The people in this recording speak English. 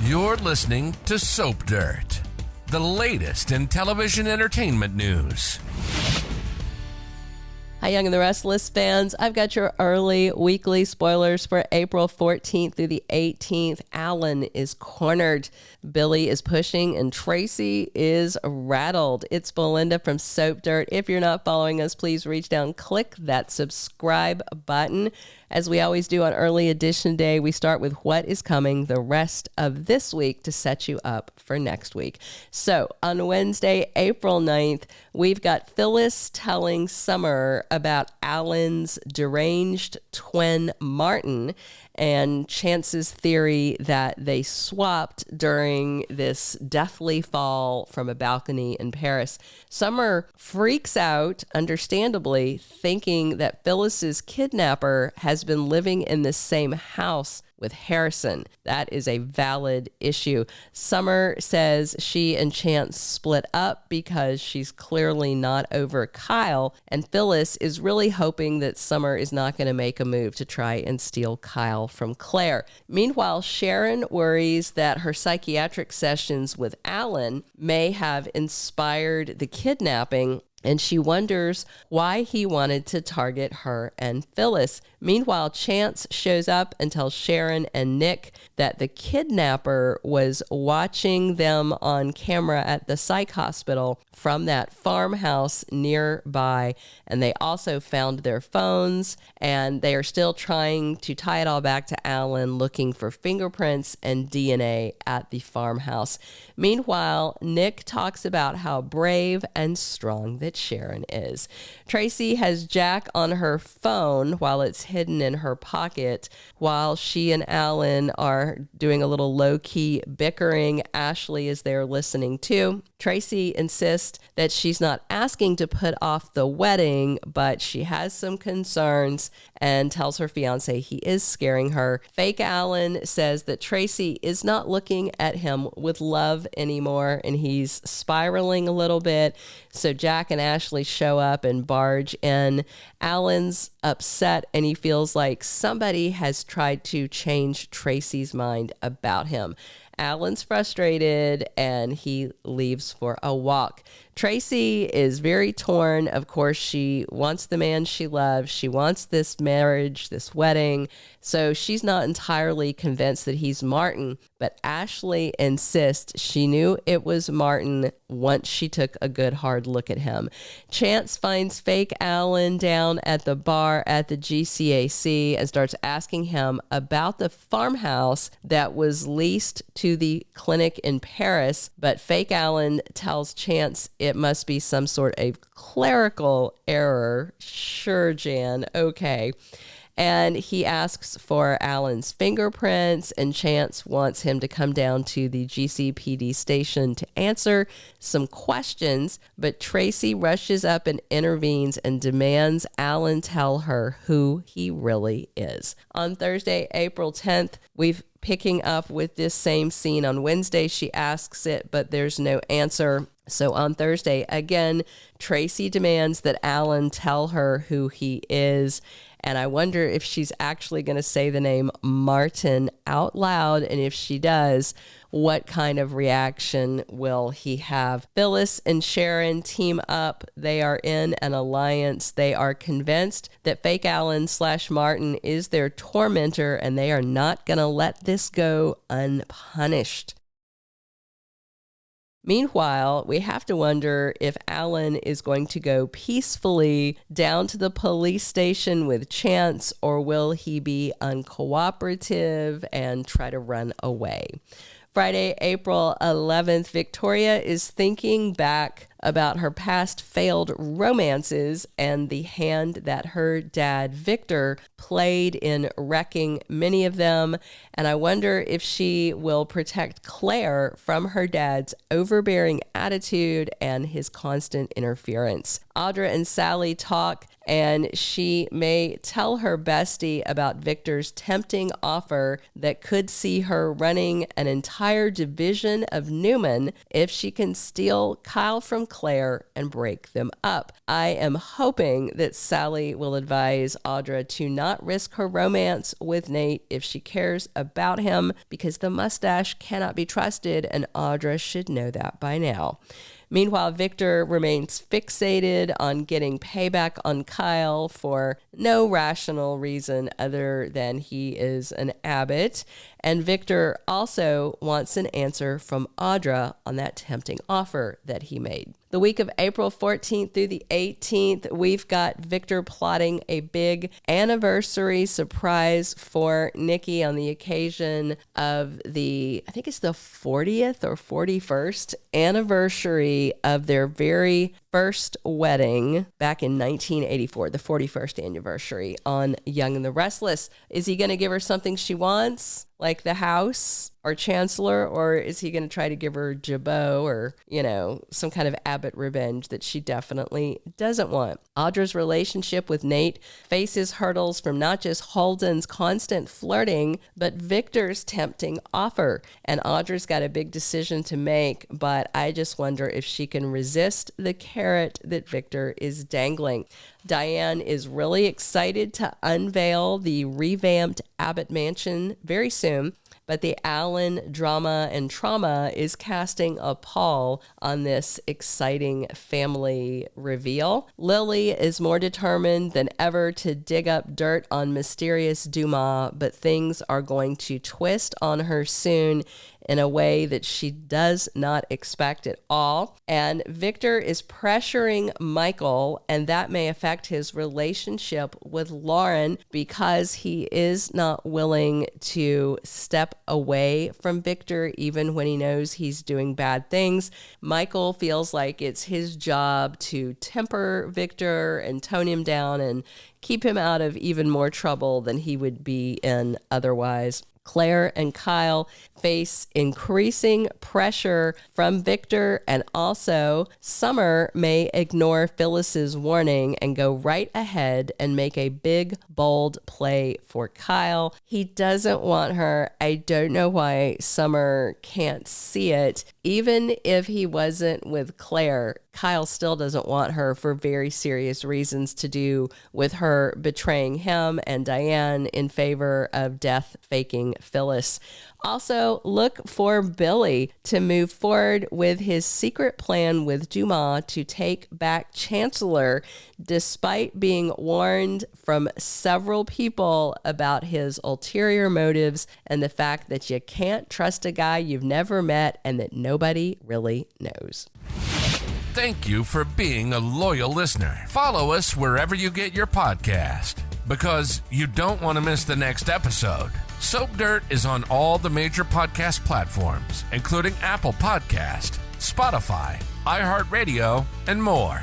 You're listening to Soap Dirt, the latest in television entertainment news. Hi, Young and the Restless fans. I've got your early weekly spoilers for April 14th through the 18th. Allan is cornered. Billy is pushing and Traci is rattled. It's Belinda from Soap Dirt. If you're not following us, please reach down, click that subscribe button. As we always do on Early Edition Day, we start with what is coming the rest of this week to set you up for next week. So on Wednesday, April 9th, we've got Phyllis telling Summer about Alan's deranged twin Martin and Chance's theory that they swapped during this deathly fall from a balcony in Paris. Summer freaks out, understandably, thinking that Phyllis's kidnapper has been living in the same house with Harrison. That is a valid issue. Summer says she and Chance split up because she's clearly not over Kyle, and Phyllis is really hoping that Summer is not going to make a move to try and steal Kyle from Claire. Meanwhile, Sharon worries that her psychiatric sessions with Allan may have inspired the kidnapping, and she wonders why he wanted to target her and Phyllis. Meanwhile, Chance shows up and tells Sharon and Nick that the kidnapper was watching them on camera at the psych hospital from that farmhouse nearby, and they also found their phones, and they are still trying to tie it all back to Allan, looking for fingerprints and DNA at the farmhouse. Meanwhile, Nick talks about how brave and strong that Sharon is. Traci has Jack on her phone while it's hidden in her pocket. While she and Allan are doing a little low-key bickering, Ashley is there listening too. Traci insists that she's not asking to put off the wedding, but she has some concerns and tells her fiance he is scaring her. Fake Allan says that Traci is not looking at him with love anymore, and he's spiraling a little bit. So Jack and Ashley show up and barge in. Allan's upset, and he feels like somebody has tried to change Traci's mind about him. Allan's frustrated, and he leaves for a walk. Traci is very torn. Of course, she wants the man she loves. She wants this marriage, this wedding. So she's not entirely convinced that he's Martin, but Ashley insists she knew it was Martin once she took a good hard look at him. Chance finds fake Allan down at the bar at the GCAC and starts asking him about the farmhouse that was leased to the clinic in Paris, but fake Allan tells Chance it must be some sort of clerical error. Sure, Jan, okay. And he asks for Allan's fingerprints, and Chance wants him to come down to the GCPD station to answer some questions, but Traci rushes up and intervenes and demands Allan tell her who he really is. On Thursday, April 10th, we've picking up with this same scene. On Wednesday, she asks it, but there's no answer. So on Thursday, again, Traci demands that Allan tell her who he is. And I wonder if she's actually going to say the name Martin out loud. And if she does, what kind of reaction will he have? Phyllis and Sharon team up. They are in an alliance. They are convinced that fake Allan / Martin is their tormentor, and they are not going to let this go unpunished. Meanwhile, we have to wonder if Allan is going to go peacefully down to the police station with Chance, or will he be uncooperative and try to run away? Friday, April 11th, Victoria is thinking back about her past failed romances and the hand that her dad, Victor, played in wrecking many of them. And I wonder if she will protect Claire from her dad's overbearing attitude and his constant interference. Audra and Sally talk, and she may tell her bestie about Victor's tempting offer that could see her running an entire division of Newman if she can steal Kyle from Claire and break them up. I am hoping that Sally will advise Audra to not risk her romance with Nate if she cares about him, because the mustache cannot be trusted, and Audra should know that by now. Meanwhile, Victor remains fixated on getting payback on Kyle for no rational reason other than he is an Abbott. And Victor also wants an answer from Audra on that tempting offer that he made. The week of April 14th through the 18th, we've got Victor plotting a big anniversary surprise for Nikki on the occasion of I think it's the 40th or 41st anniversary of their very first wedding back in 1984, the 41st anniversary on Young and the Restless. Is he going to give her something she wants, like the house or Chancellor, or is he going to try to give her Jabot or, some kind of Abbott revenge that she definitely doesn't want? Audra's relationship with Nate faces hurdles from not just Holden's constant flirting, but Victor's tempting offer. And Audra's got a big decision to make, but I just wonder if she can resist the carrot that Victor is dangling. Diane is really excited to unveil the revamped Abbott mansion very soon, but the Allan drama and trauma is casting a pall on this exciting family reveal. Lily is more determined than ever to dig up dirt on mysterious Dumas, but things are going to twist on her soon in a way that she does not expect at all. And Victor is pressuring Michael, and that may affect his relationship with Lauren because he is not willing to step away from Victor even when he knows he's doing bad things. Michael feels like it's his job to temper Victor and tone him down and keep him out of even more trouble than he would be in otherwise. Claire and Kyle face increasing pressure from Victor, and also Summer may ignore Phyllis's warning and go right ahead and make a big, bold play for Kyle. He doesn't want her. I don't know why Summer can't see it. Even if he wasn't with Claire, Kyle still doesn't want her for very serious reasons to do with her betraying him and Diane in favor of death-faking Phyllis. Also, look for Billy to move forward with his secret plan with Dumas to take back Chancellor, despite being warned from several people about his ulterior motives and the fact that you can't trust a guy you've never met and that nobody really knows. Thank you for being a loyal listener. Follow us wherever you get your podcast, because you don't want to miss the next episode. Soap Dirt is on all the major podcast platforms, including Apple Podcast, Spotify, iHeartRadio, and more.